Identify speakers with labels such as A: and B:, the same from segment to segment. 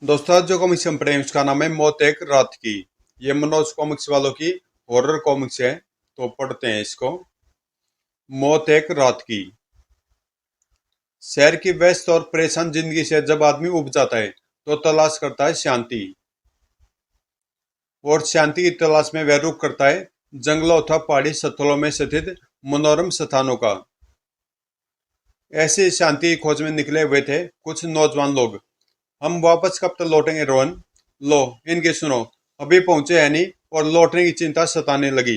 A: दोस्तों आज जो कॉमिक्स हम पढ़े हैं उसका नाम है मौत एक रात की। ये मनोज कॉमिक्स वालों की हॉरर कॉमिक्स है। तो पढ़ते हैं इसको। मौत एक रात की। शहर की व्यस्त और परेशान जिंदगी से जब आदमी उब जाता है तो तलाश करता है शांति। और शांति की तलाश में वह रुख करता है जंगलों अथवा पहाड़ी स्थलों में स्थित मनोरम स्थानों का। ऐसी शांति की खोज में निकले हुए थे कुछ नौजवान लोग। हम वापस कब तक लौटेंगे रोहन? लो इनकी सुनो। अभी पहुंचे है नहीं और लौटने की चिंता सताने लगी।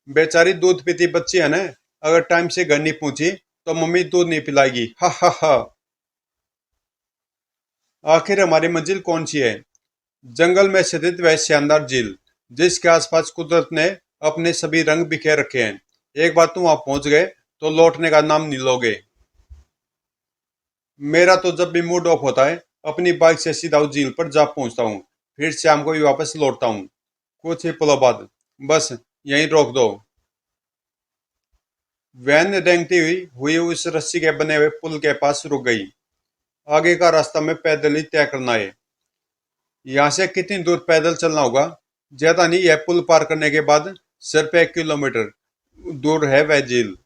A: बेचारी दूध पीती बच्ची है ना। अगर टाइम से घर नहीं पहुंची तो मम्मी दूध नहीं पिलाएगी। हा हा हा। आखिर हमारी मंजिल कौन सी है? जंगल में स्थित वह शानदार झील जिसके आसपास कुदरत ने अपने सभी रंग बिखेर रखे हैं। एक बार तुम वहां पहुंच गए तो लौटने का नाम नहीं लोगे। मेरा तो जब भी मूड ऑफ होता है अपनी बाइक से सीधा उस झील पर जा पहुंचता हूँ। फिर शाम को भी वापस लौटता हूँ। कुछ ही पलों बाद बस यहीं रोक दो। वैन रेंगती हुई उस रस्सी के बने हुए पुल के पास रुक गई। आगे का रास्ता में पैदल ही तय करना है। यहाँ से कितनी दूर पैदल चलना होगा? ज्यादा नहीं, यह पुल पार करने के बाद सिर्फ 1 किलोमीटर दूर है वह झील।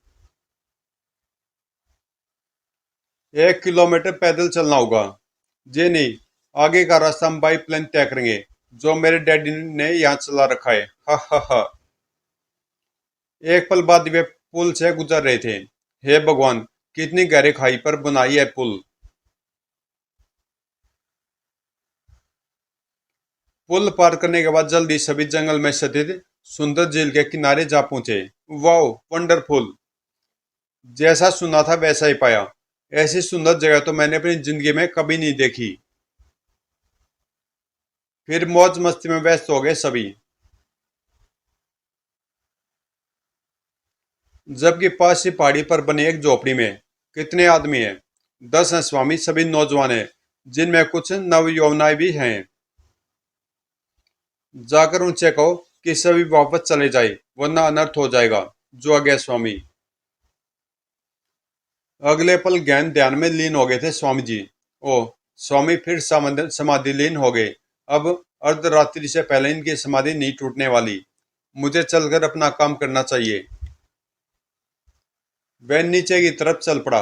A: 1 किलोमीटर पैदल चलना होगा? जी नहीं, आगे का रास्ता हम बाई प्लेन तय करेंगे जो मेरे डैडी ने यहाँ चला रखा है। हा हा हा। एक पल बाद वे पुल से गुजर रहे थे। हे भगवान, कितनी गहरी खाई पर बनाई है पुल। पुल पार करने के बाद जल्दी सभी जंगल में स्थित सुंदर झील के किनारे जा पहुंचे। Wow, wonderful. जैसा सुना था वैसा ही पाया। ऐसी सुंदर जगह तो मैंने अपनी जिंदगी में कभी नहीं देखी। फिर मौज मस्ती में व्यस्त हो गए सभी। जबकि पास ही पहाड़ी पर बनी एक झोपड़ी में कितने आदमी हैं? 10 हैं स्वामी, सभी नौजवान हैं जिनमें कुछ नवयौवनाएं भी हैं। जाकर उनसे कहो कि सभी वापस चले जाए वरना अनर्थ हो जाएगा। जो आ गया स्वामी। अगले पल ज्ञान ध्यान में लीन हो गए थे स्वामी जी। ओ, स्वामी फिर समाधि लीन हो गए। अब अर्धरात्रि से पहले इनकी समाधि नहीं टूटने वाली। मुझे चलकर अपना काम करना चाहिए। वह नीचे की तरफ चल पड़ा।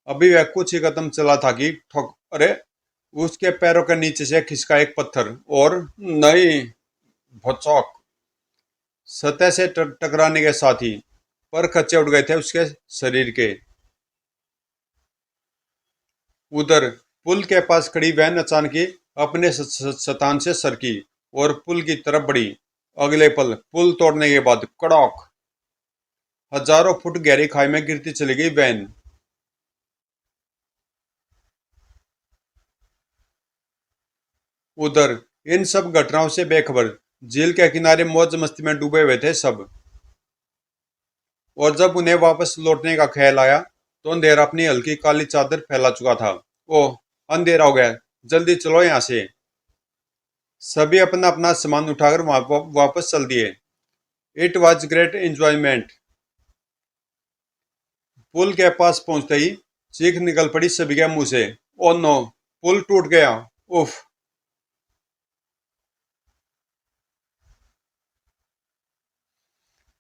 A: अभी वह कुछ ही कदम चला था कि ठोक, अरे! उसके पैरों के नीचे से खिसका एक पत्थर और नहीं, भचौक। सतह से टकराने के साथ ही पर खच्चे उड़ गए थे उसके शरीर के। उधर पुल के पास खड़ी वैन अचानक ही अपने स्थान से सरकी और पुल की तरफ बढ़ी। अगले पल पुल तोड़ने के बाद कड़ाक! हजारों फुट गहरी खाई में गिरती चली गई वैन। उधर इन सब घटनाओं से बेखबर झील के किनारे मौज मस्ती में डूबे हुए थे सब। और जब उन्हें वापस लौटने का ख्याल आया तो अंधेरा अपनी हल्की काली चादर फैला चुका था। ओह, अंधेरा हो गया, जल्दी चलो यहाँ से। सभी अपना अपना सामान उठाकर वापस चल दिए। It was great enjoyment. पुल के पास पहुंचते ही चीख निकल पड़ी सभी के मुंह से। ओ नो, पुल टूट गया। उफ।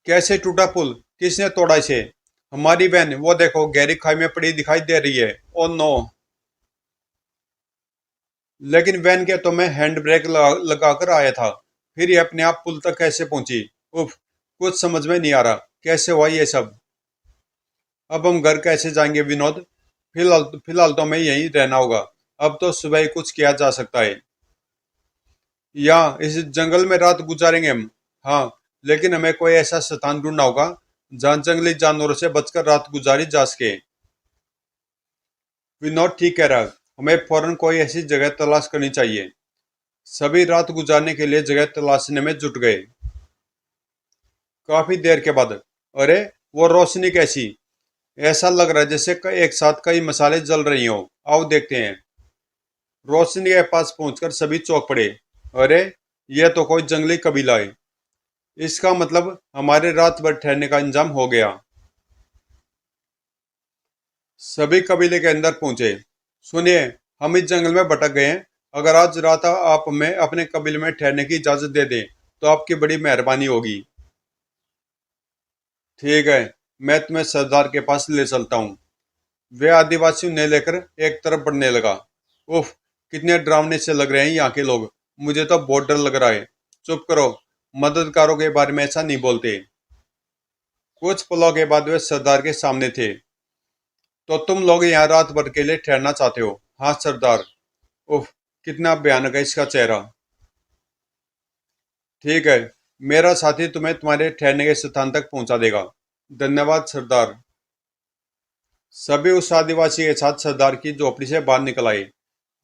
A: कैसे टूटा पुल? किसने तोड़ा इसे? हमारी वैन वो देखो गहरी खाई में पड़ी दिखाई दे रही है। Oh no. लेकिन वैन के तो मैं हैंड ब्रेक लगाकर आया था। फिर ये अपने आप पुल तक कैसे पहुंची? उफ। कुछ समझ में नहीं आ रहा कैसे हुआ ये सब। अब हम घर कैसे जाएंगे विनोद? फिलहाल फिलहाल तो हमें यहीं रहना होगा। अब तो सुबह ही कुछ किया जा सकता है। या इस जंगल में रात गुजारेंगे हम। हाँ, लेकिन हमें कोई ऐसा स्थान ढूंढना होगा जहाँ जंगली जानवरों से बचकर रात गुजारी जा सके। विनोद ठीक कह रहा है। हमें फौरन कोई ऐसी जगह तलाश करनी चाहिए। सभी रात गुजारने के लिए जगह तलाशने में जुट गए। काफी देर के बाद, अरे! वो रोशनी कैसी? ऐसा लग रहा है जैसे एक साथ कई मसाले जल रही हो। आओ देखते हैं। रोशनी के पास पहुंचकर सभी चौंक पड़े। अरे! यह तो कोई जंगली कबीला है। इसका मतलब हमारे रात भर ठहरने का इंतजाम हो गया। सभी कबीले के अंदर पहुंचे। सुनिए, हम इस जंगल में भटक गए हैं अगर आज रात आप हमें अपने कबीले में ठहरने की इजाजत दे दें तो आपकी बड़ी मेहरबानी होगी। ठीक है, मैं तुम्हें सरदार के पास ले चलता हूँ। वे आदिवासी उन्हें लेकर एक तरफ बढ़ने लगा। उफ, कितने डरावने से लग रहे हैं यहाँ के लोग। मुझे तो बहुत डर लग रहा है। चुप करो, मददगारों के बारे में ऐसा नहीं बोलते। कुछ पलों के बाद वे सरदार के सामने थे। तो तुम लोग यहाँ रात भर के लिए ठहरना चाहते हो? हाँ सरदार। उफ, कितना भयानक है इसका चेहरा। ठीक है, मेरा साथी तुम्हें तुम्हारे ठहरने के स्थान तक पहुंचा देगा। धन्यवाद सरदार। सभी उस आदिवासी के साथ सरदार की झोपड़ी से बाहर निकल आए।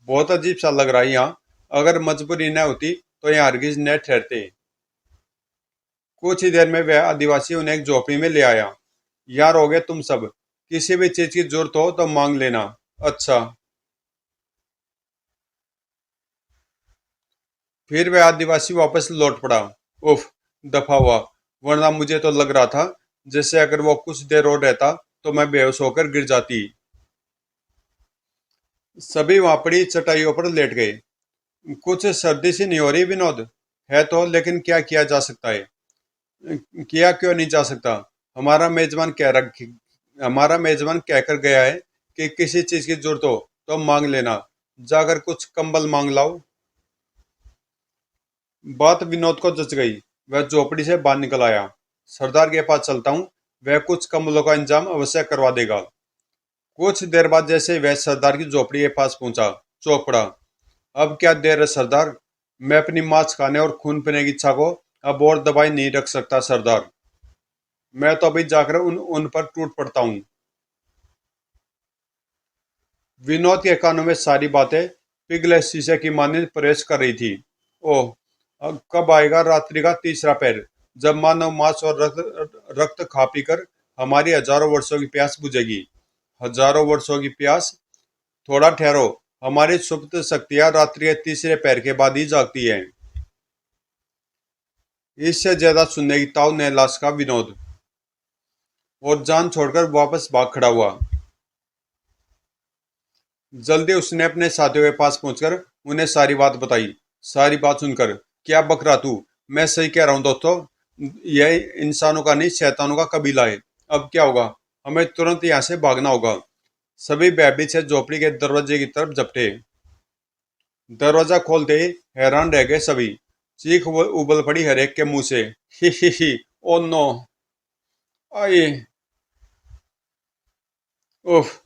A: बहुत अजीब सा लग रहा है यहाँ। अगर मजबूरी न होती तो यहाँ हरगिज न ठहरते। कुछ ही देर में वह आदिवासी उन्हें एक झोपड़ी में ले आया। यार हो गए तुम सब, किसी भी चीज की जरूरत हो तो मांग लेना। अच्छा। फिर वह आदिवासी वापस लौट पड़ा। उफ, दफा हुआ। वरना मुझे तो लग रहा था जैसे अगर वो कुछ देर और रहता तो मैं बेहोश होकर गिर जाती। सभी वहां पड़ी चटाइयों पर लेट गए। कुछ सर्दी सी नहीं हो रही विनोद? है तो, लेकिन क्या किया जा सकता है? किया क्यों नहीं जा सकता? हमारा मेजबान कह रख हमारा मेजबान कहकर गया है कि किसी चीज की जरूरत हो तो मांग लेना। जाकर कुछ कंबल मांग लाओ। बात विनोद को जच गई। वह झोपड़ी से बाहर निकल आया। सरदार के पास चलता हूँ, वह कुछ कंबलों का इंतजाम अवश्य करवा देगा। कुछ देर बाद जैसे वह सरदार की झोपड़ी के पास पहुंचा, चौंक पड़ा। अब क्या देर है सरदार? मैं अपनी मांस खाने और खून पीने की इच्छा को अब और दबाए नहीं रख सकता सरदार। मैं तो अभी जाकर उन उन पर टूट पड़ता हूँ। विनोद के कानों में सारी बातें पिघले शीशे की मानिंद प्रवेश कर रही थी। ओह, अब कब आएगा रात्रि का तीसरा पैर, जब मानव मांस और रक्त खा पी कर हमारी हजारों वर्षों की प्यास बुझेगी। हजारों वर्षों की प्यास? थोड़ा ठहरो। हमारी सुप्त शक्तियां रात्रि के तीसरे पैर के बाद ही जागती हैं। इससे ज्यादा सुनने की ताव ने लाश का विनोद, और जान छोड़कर वापस भाग खड़ा हुआ। जल्दी उसने अपने साथियों के पास पहुंचकर उन्हें सारी बात बताई। सारी बात सुनकर, क्या बक रहा तू? मैं सही कह रहा हूँ दोस्तों, यह इंसानों का नहीं शैतानों का कबीला है। अब क्या होगा? हमें तुरंत यहाँ से भागना होगा। सभी भयभीत से झोपड़ी के दरवाजे की तरफ झपटे। दरवाजा खोलते ही हैरान रह गए सभी। चीख उबल पड़ी हर एक के मुंह से। ही, ओ नो। आए। उफ,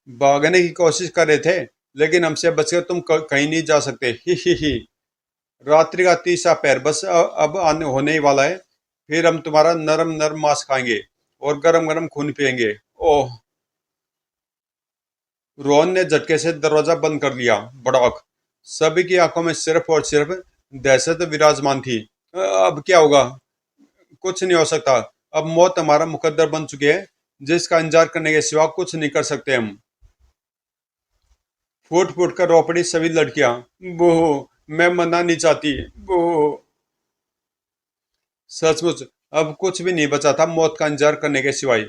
A: भागने की कोशिश कर रहे थे, लेकिन हमसे बचकर तुम कहीं नहीं जा सकते। ही। रात्रि का तीसरा पैर बस अब आने होने ही वाला है। फिर हम तुम्हारा नरम नरम मांस खाएंगे और गरम गरम खून पियेंगे। ओह। रोहन ने झटके से दरवाजा बंद कर लिया। बड़ाक। सभी की आंखों में सिर्फ और सिर्फ दहशत विराजमान थी। अब क्या होगा? कुछ नहीं हो सकता। अब मौत हमारा मुकद्दर बन चुकी है, जिसका इंतजार करने के सिवा कुछ नहीं कर सकते हम। फूट फूट कर रो पड़ी सभी लड़कियां। बूह, मैं मरना नहीं चाहती। बूह। सचमुच अब कुछ भी नहीं बचा था मौत का इंतजार करने के सिवाय।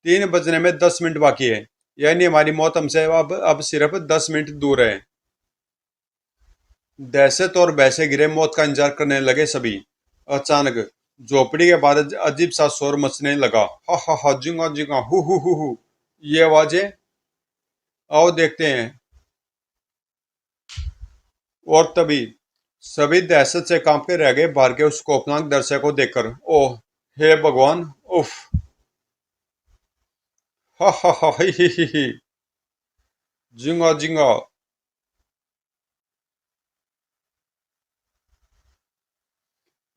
A: 3 बजने में 10 मिनट बाकी है, यानी हमारी मौत हमसे अब सिर्फ 10 मिनट दूर है। दहशत और भय से घिरे मौत का इंतजार करने लगे सभी। अचानक झोपड़ी के बाहर अजीब सा शोर मचने लगा। हा, जिंगा जिंगा, हु। ये आवाजें? आओ देखते हैं। और तभी सभी दहशत से कांप के रह गए बाहर के उस खौफनाक दृश्य को देखकर। ओह, हे भगवान! उफ। ही। जिंगा जिंगा।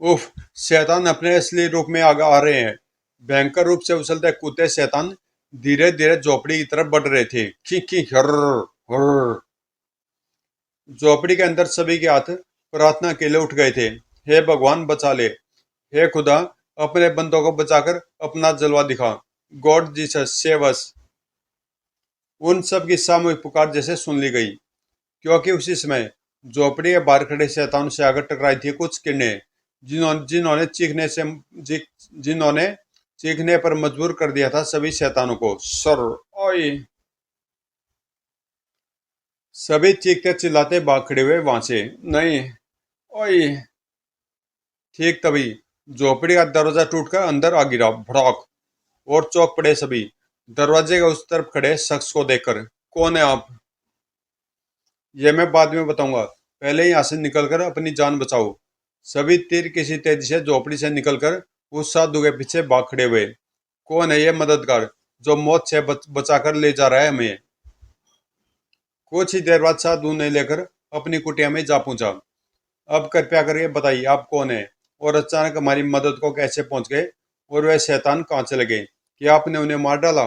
A: उफ, शैतान अपने असली रूप में आगे आ रहे हैं। भयंकर रूप से उछलते कूदते शैतान धीरे धीरे झोपड़ी की तरफ बढ़ रहे थे। खी हर हर। झोपड़ी के अंदर सभी के हाथ प्रार्थना के लिए उठ गए थे। हे भगवान बचा ले। हे खुदा, अपने बंदों को बचाकर अपना जलवा दिखा। God Jesus save us. उन सब की सामूहिक पुकार जैसे सुन ली गई, क्योंकि उसी समय झोपड़ी के बाहर खड़े शैतान से आकर टकराई थी कुछ किरणें, जिन्होंने जिन्होंने चीखने पर मजबूर कर दिया था सभी शैतानों को। सर। ओए। सभी चीखते चिल्लाते भाग खड़े हुए वहां से। नहीं। ओए। ठीक तभी झोपड़ी का दरवाजा टूटकर अंदर आ गिरा, भड़ाक। और चौंक पड़े सभी, दरवाजे के उस तरफ खड़े शख्स को देखकर। कौन है आप? ये मैं बाद में बताऊंगा, पहले ही यहाँ से निकलकर अपनी जान बचाओ। सभी तीर किसी तेजी से झोपड़ी से निकलकर उस साधु के पीछे भाग खड़े हुए। कौन है ये मददगार जो मौत से बचाकर ले जा रहा है हमें? कुछ ही देर बाद साधु ने लेकर अपनी कुटिया में जा पहुंचा। अब कृपया करके बताइए आप कौन है, और अचानक हमारी मदद को कैसे पहुंच गए, और वह शैतान कहाँ चले गए कि आपने उन्हें मार डाला?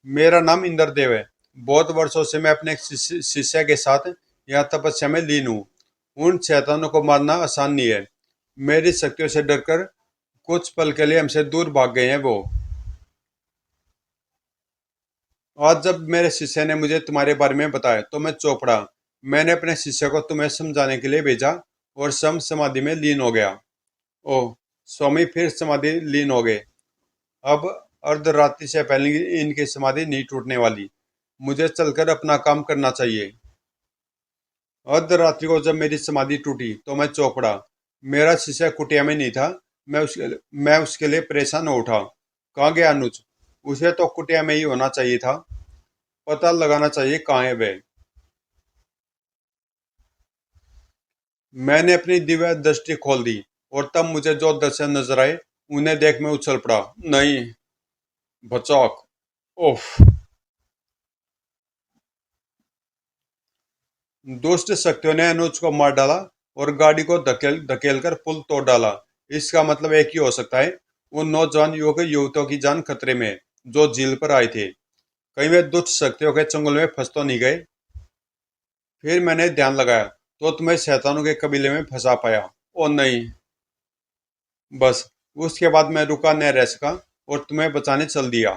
A: मेरा नाम इंद्रदेव है। बहुत वर्षों से मैं अपने एक शिष्य के साथ यहाँ तपस्या में लीन हूँ। उन शैतानों को मारना आसान नहीं है। मेरी शक्तियों से डरकर कुछ पल के लिए हमसे दूर भाग गए हैं वो। आज जब मेरे शिष्य ने मुझे तुम्हारे बारे में बताया तो मैं चौपड़ा। मैंने अपने शिष्य को तुम्हें समझाने के लिए भेजा और सम समाधि में लीन हो गया। ओह, स्वामी फिर समाधि लीन हो गए। अब अर्धरात्रि से पहले इनकी समाधि नहीं टूटने वाली। मुझे चलकर अपना काम करना चाहिए। अर्धरात्रि को जब मेरी समाधि टूटी तो मैं चौपड़ा। मेरा शिष्य कुटिया में नहीं था। मैं उसके लिए परेशान हो उठा। कहाँ गया अनुज? उसे तो कुटिया में ही होना चाहिए था। पता लगाना चाहिए कहाँ है वे। मैंने अपनी दिव्य दृष्टि खोल दी और तब मुझे जो दर्शन नजर आए उन्हें देख मैं उछल पड़ा। नहीं। बचाक। ओफ। दुष्ट शक्तियों ने अनुज को मार डाला और गाड़ी को धकेल धकेल कर पुल तोड़ डाला। इसका मतलब एक ही हो सकता है, उन नौजवान युवक युवतियों की जान खतरे में जो झील पर आए थे। कहीं वे दुष्ट शक्तियों के चंगुल में फंस तो नहीं गए? फिर मैंने ध्यान लगाया तो तुम्हें शैतानों के कबीले में फंसा पाया। ओ नहीं। बस, उसके बाद मैं रुका न रह सका और तुम्हें बचाने चल दिया।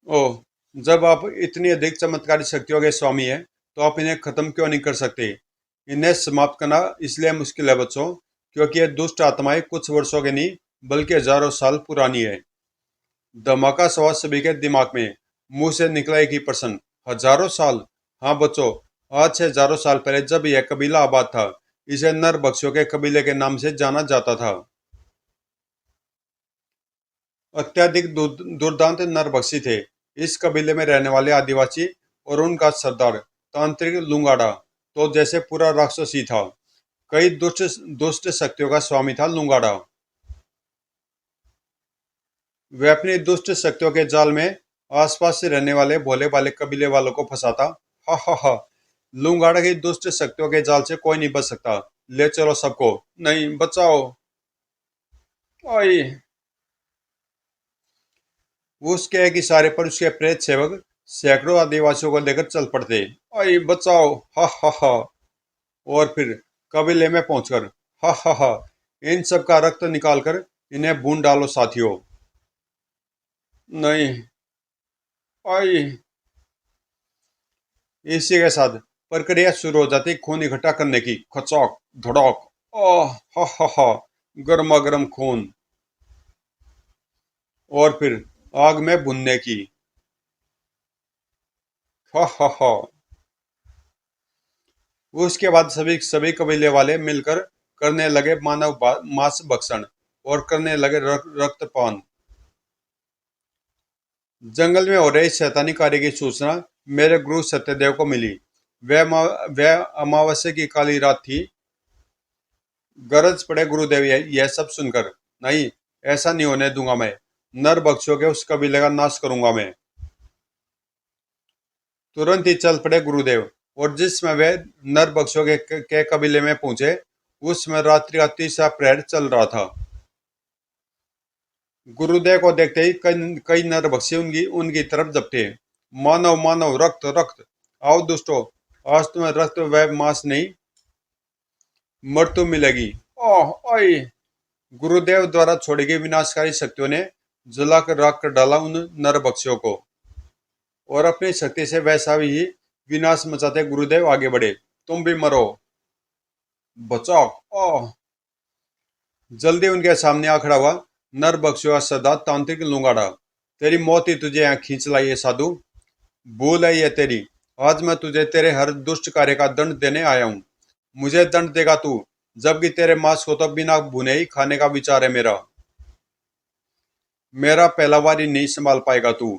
A: ओह, जब आप इतनी अधिक चमत्कारी शक्तियों के स्वामी हैं तो आप इन्हें खत्म क्यों नहीं कर सकते? इन्हें समाप्त करना इसलिए मुश्किल है बच्चों, क्योंकि ये दुष्ट आत्माएं कुछ वर्षों की नहीं बल्कि हजारों साल पुरानी है। धमाका सवार सभी के दिमाग में। मुंह से निकला एक ही प्रश्न। हजारों साल? हाँ बच्चों, आज से हजारों साल पहले जब यह कबीला आबाद था, इसे नरबख्शियों के कबीले के नाम से जाना जाता था। अत्यधिक दुर्दांत नरबख्शी थे। इस कबीले में रहने वाले आदिवासी और उनका सरदार तांत्रिक लुंगाड़ा तो जैसे पूरा राक्षस ही था। कई दुष्ट दुष्ट शक्तियों का स्वामी था लुंगाड़ा। वह अपनी दुष्ट शक्तियों के जाल में आसपास से रहने वाले भोले भाले कबीले वालों को फंसाता। हा हा हा। लुंगाड़ा की दुष्ट शक्तियों के जाल से कोई नहीं बच सकता। ले चलो सबको। नहीं, बचाओ। ओए। उसके एक इशारे पर उसके प्रेत सेवक सैकड़ों आदिवासियों को लेकर चल पड़ते। ओए बचाओ। हा हा हा। और फिर कबीले में पहुंचकर हा हा हा, इन सब का रक्त निकालकर इन्हें भून डालो साथियों। नहीं। ओए। इसी के साथ प्रक्रिया शुरू हो जाती खून इकट्ठा करने की। खचौक, धड़ौक। ओह हा हा हा। गर्मा गर्म खून। और फिर आग में भुनने की। हा हा हा। उसके बाद सभी सभी कबीले वाले मिलकर करने लगे मांस भक्षण और करने लगे रक्तपान। जंगल में हो रही शैतानी कार्य की सूचना मेरे गुरु सत्यदेव को मिली। वह अमावस्या की काली रात थी। गरज पड़े गुरुदेव यह सब सुनकर। नहीं, ऐसा नहीं होने दूंगा मैं। नर बख्शियों के उस कबीले का नाश करूंगा मैं। तुरंत ही चल पड़े गुरुदेव, और जिसमें वे नर बख्शियों के कबीले में पहुंचे उसमें रात्रि का तीसरा प्रहर चल रहा था। गुरुदेव को देखते ही कई कई नर बख्शी उनकी उनकी तरफ झपटे। मानव मानव, रक्त रक्त। आओ दुष्टो, आज तुम्हें रक्त व मांस नहीं मृत्यु मिलेगी। ओह ओए। गुरुदेव द्वारा छोड़ी गई विनाशकारी शक्तियों ने जलाकर राख कर डाला उन नरभक्षियों को, और अपनी शक्ति से वैसा ही विनाश मचाते गुरुदेव आगे बढ़े। तुम भी मरो। बचाओ। ओह। जल्दी उनके सामने आ खड़ा हुआ नरभक्षियों का सरदार तांत्रिक लुंगाड़ा। तेरी मौत ही तुझे यहाँ खींच लाई है साधु। भूल है ये तेरी। आज मैं तुझे तेरे हर दुष्ट कार्य का दंड देने आया हूँ। मुझे दंड देगा तू, जबकि तेरे मांस को तो बिना भुने ही खाने का विचार है मेरा। मेरा पहला बार ही नहीं संभाल पाएगा तू।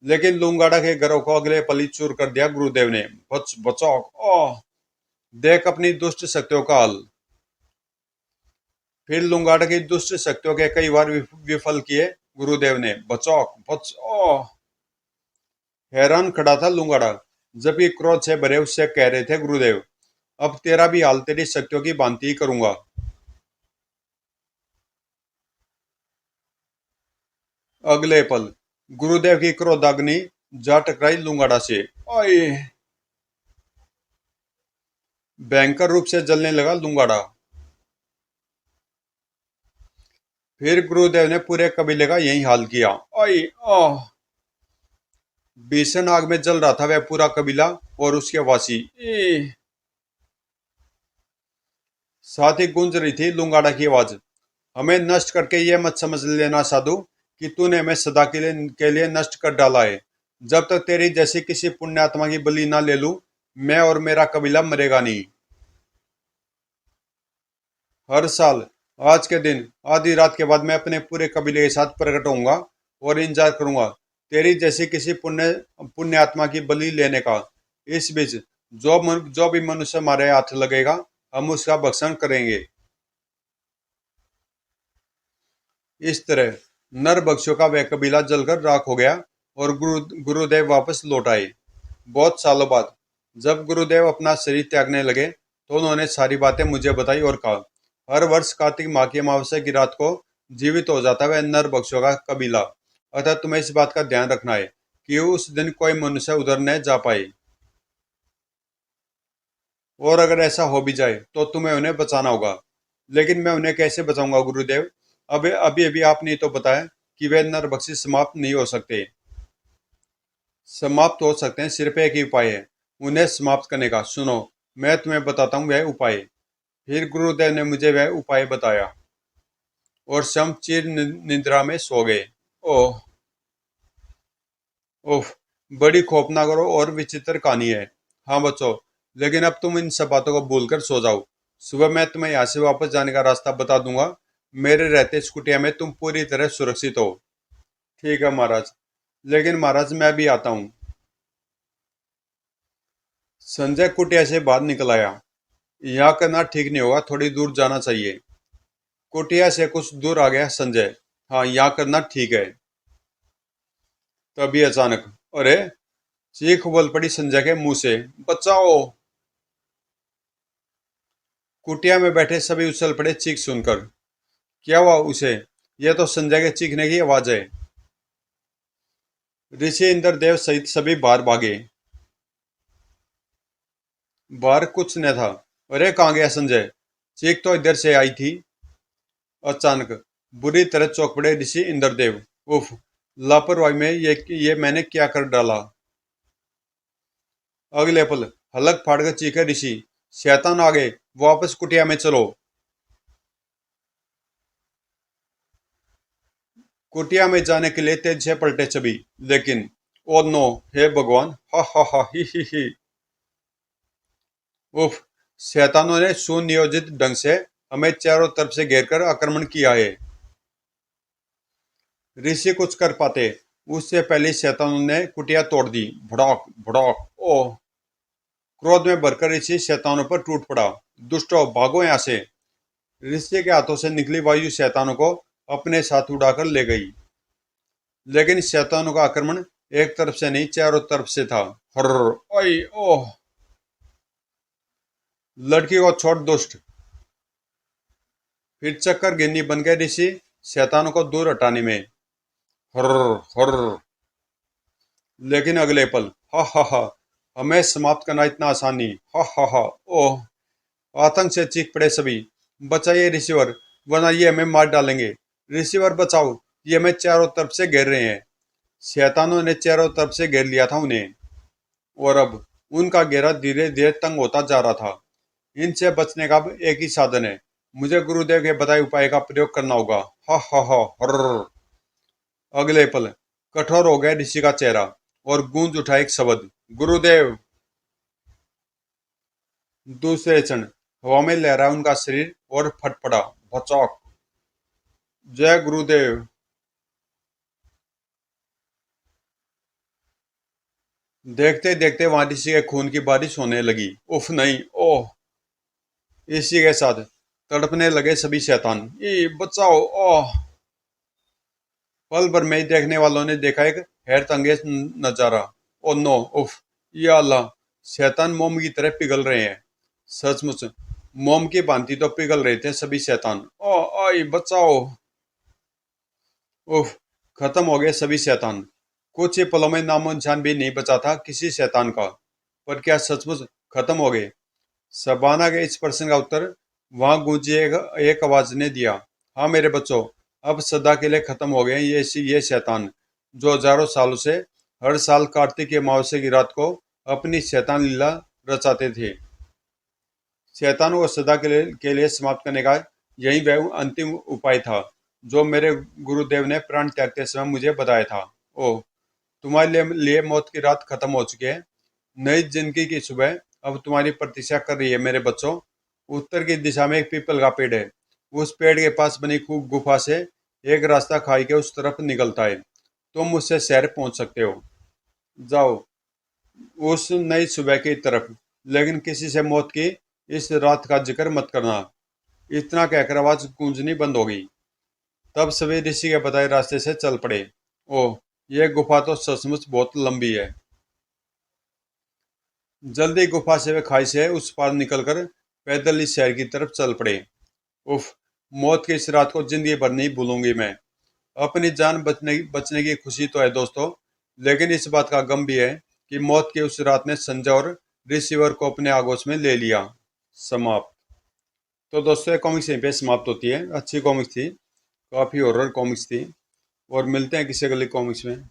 A: लेकिन लूंगाड़ा के घरों को अगले पल ही चूर कर दिया गुरुदेव ने। बच बचाओ। ओह, देख अपनी दुष्ट शक्तियों का हाल। फिर लूंगाड़ा की दुष्ट शक्तियों के कई बार विफल किए गुरुदेव ने। बचाओ बच। ओह, हैरान खड़ा था लूंगाड़ा, जबकि क्रोध से भरे उससे कह रहे थे गुरुदेव, अब तेरा भी हाल तेरी शक्तियों की भांति ही करूंगा। अगले पल गुरुदेव की क्रोधाग्नि जा टकराई लूंगाड़ा से। ओए, भयंकर रूप से जलने लगा लूंगाड़ा। फिर गुरुदेव ने पूरे कबीले का यही हाल किया। ओए, ओह, भीषण आग में जल रहा था वह पूरा कबीला और उसके वासी। साथ ही गूंज रही थी लूंगाड़ा की आवाज, हमें नष्ट करके ये मत समझ लेना साधु कि तूने हमें सदा के लिए नष्ट कर डाला है। जब तक तेरी जैसी किसी पुण्यात्मा की बलि ना ले लूं, मैं और मेरा कबीला मरेगा नहीं। हर साल आज के दिन आधी रात के बाद मैं अपने पूरे कबीले के साथ प्रकट होऊंगा और इंतजार करूंगा तेरी जैसी किसी पुण्य आत्मा की बलि लेने का। इस बीच जो भी मनुष्य हमारे हाथ लगेगा, हम उसका भक्षण करेंगे। इस तरह नर बख्शियों का वह कबीला जलकर राख हो गया और गुरुदेव वापस लौट आए। बहुत सालों बाद जब गुरुदेव अपना शरीर त्यागने लगे तो उन्होंने सारी बातें मुझे बताई और कहा, हर वर्ष कार्तिक माह की अमावस्या की रात को जीवित हो जाता वह नर बख्शियों का कबीला। अतः तुम्हें इस बात का ध्यान रखना है कि उस दिन कोई मनुष्य उधर न जा पाए, और अगर ऐसा हो भी जाए तो तुम्हें उन्हें बचाना होगा। लेकिन मैं उन्हें कैसे बचाऊंगा गुरुदेव? अब अभी अभी आपने तो बताया कि वे नरभक्षी समाप्त नहीं हो सकते। समाप्त हो सकते हैं, सिर्फ एक ही उपाय है उन्हें समाप्त करने का। सुनो, मैं तुम्हें बताता हूँ वह उपाय। फिर गुरुदेव ने मुझे वह उपाय बताया और स्वयं चिर निद्रा में सो गए। ओह, ओह, बड़ी खौफनाक और विचित्र कहानी है। हाँ बच्चों, लेकिन अब तुम इन सब बातों को भूलकर सो जाओ। सुबह मैं तुम्हें यहाँ से वापस जाने का रास्ता बता दूंगा। मेरे रहते इस कुटिया में तुम पूरी तरह सुरक्षित हो। ठीक है महाराज, लेकिन महाराज मैं भी आता हूँ। संजय कुटिया से बाहर निकल आया। यहाँ करना ठीक नहीं होगा, थोड़ी दूर जाना चाहिए। कुटिया से कुछ दूर आ गया संजय। हाँ, यहाँ करना ठीक है। तभी अचानक, अरे, चीख बोल पड़ी संजय के मुंह से, बचाओ। कुटिया में बैठे सभी उछल पड़े चीख सुनकर। क्या हुआ उसे? यह तो संजय के चीखने की आवाज है। ऋषि इंद्रदेव सहित सभी बाहर भागे। बाहर कुछ न था। अरे, कहाँ गया संजय? चीख तो इधर से आई थी। अचानक बुरी तरह चौंक पड़े ऋषि इंद्रदेव। उफ, लापरवाही में ये मैंने क्या कर डाला। अगले पल हलक फाड़ कर चीखे ऋषि, शैतान आ गए, वापस कुटिया में चलो। कुटिया में जाने के लिए तेज से पलटे सभी, लेकिन ओ नो, हे भगवान, हा हा हा ही। उफ, शैतानों ने सुनियोजित ढंग से हमें चारों तरफ से घेर कर आक्रमण किया है। ऋषि कुछ कर पाते उससे पहले शैतानों ने कुटिया तोड़ दी। भड़ाक भड़ाक। ओह, क्रोध में भरकर ऋषि शैतानों पर टूट पड़ा। दुष्टों, भागो यहाँ से। ऋषि के हाथों से निकली वायु शैतानों को अपने साथ उड़ाकर ले गई। लेकिन शैतानों का आक्रमण एक तरफ से नहीं, चारों तरफ से था। हर, ओए, ओह, लड़की को छोड़ दुष्ट। फिर चक्कर गिन्नी बन गए ऋषि शैतानों को दूर हटाने में। हर, हर। लेकिन अगले पल, हा हा हा, हमें समाप्त करना इतना आसान नहीं, हा हा हा। ओह, आतंक से चीख पड़े सभी, बचाइए ऋषिवर, वरना ये हमें मार डालेंगे। ऋषिवर बचाओ, ये हमें चारों तरफ से घेर रहे हैं। शैतानों ने चारों तरफ से घेर लिया था उन्हें, और अब उनका घेरा धीरे धीरे तंग होता जा रहा था। इनसे बचने का अब एक ही साधन है, मुझे गुरुदेव के बताए उपाय का प्रयोग करना होगा। हा हा हा। हर। अगले पल कठोर हो गया ऋषि का चेहरा और गूंज उठा एक शब्द, गुरुदेव। दूसरे क्षण हवा में लहरा उनका शरीर और फट पड़ा। भचौक। जय गुरुदेव। देखते देखते वहां ऋषि के खून की बारिश होने लगी। उफ नहीं, ओह। इसी के साथ तड़पने लगे सभी शैतान। ई बचाओ, ओह। पल भर में ही देखने वालों ने देखा एक हैरत अंगेज नजारा। ओ नो, उफ। या अल्लाह। शैतान मोम की तरह पिघल रहे हैं। सचमुच मोम की भांति तो पिघल रहे थे सभी शैतान। ओ आई बचाओ। उफ। खत्म हो गए सभी शैतान। कुछ ही पलों में नामो निशान भी नहीं बचा था किसी शैतान का। पर क्या सचमुच खत्म हो गए? शबाना के इस प्रश्न का उत्तर वहां गूंजी एक आवाज ने दिया। हाँ मेरे बच्चों, अब सदा के लिए खत्म हो गए ये शैतान, जो हजारों सालों से हर साल कार्तिक के अमावस्या की रात को अपनी शैतान लीला रचाते थे। शैतानों को सदा के लिए समाप्त करने का यही वह अंतिम उपाय था जो मेरे गुरुदेव ने प्राण त्यागते समय मुझे बताया था। ओह, तुम्हारे लिए मौत की रात खत्म हो चुकी है। नई जिंदगी की सुबह अब तुम्हारी प्रतीक्षा कर रही है मेरे बच्चों। उत्तर की दिशा में एक पीपल का पेड़ है। उस पेड़ के पास बनी खूब गुफा से एक रास्ता खाई के उस तरफ निकलता है। तुम उससे शहर पहुंच सकते हो। जाओ उस नई सुबह की तरफ, लेकिन किसी से मौत की इस रात का जिक्र मत करना। इतना कहकर आवाज गूंजनी बंद हो गई। तब सभी ऋषि के बताए रास्ते से चल पड़े। ओह, यह गुफा तो सचमुच बहुत लंबी है। जल्दी गुफा से वे खाई से उस पार निकलकर पैदल इस शहर की तरफ चल पड़े। उफ। मौत की इस रात को जिंदगी भर नहीं भूलूंगी मैं। अपनी जान बचने की खुशी तो है दोस्तों, लेकिन इस बात का गम भी है कि मौत की उस रात ने संजय और रिसीवर को अपने आगोश में ले लिया। समाप्त। तो दोस्तों ये कॉमिक्स यहीं पे समाप्त होती है। अच्छी कॉमिक्स थी, काफ़ी हॉरर कॉमिक्स थी। और मिलते हैं किसी अगली कॉमिक्स में।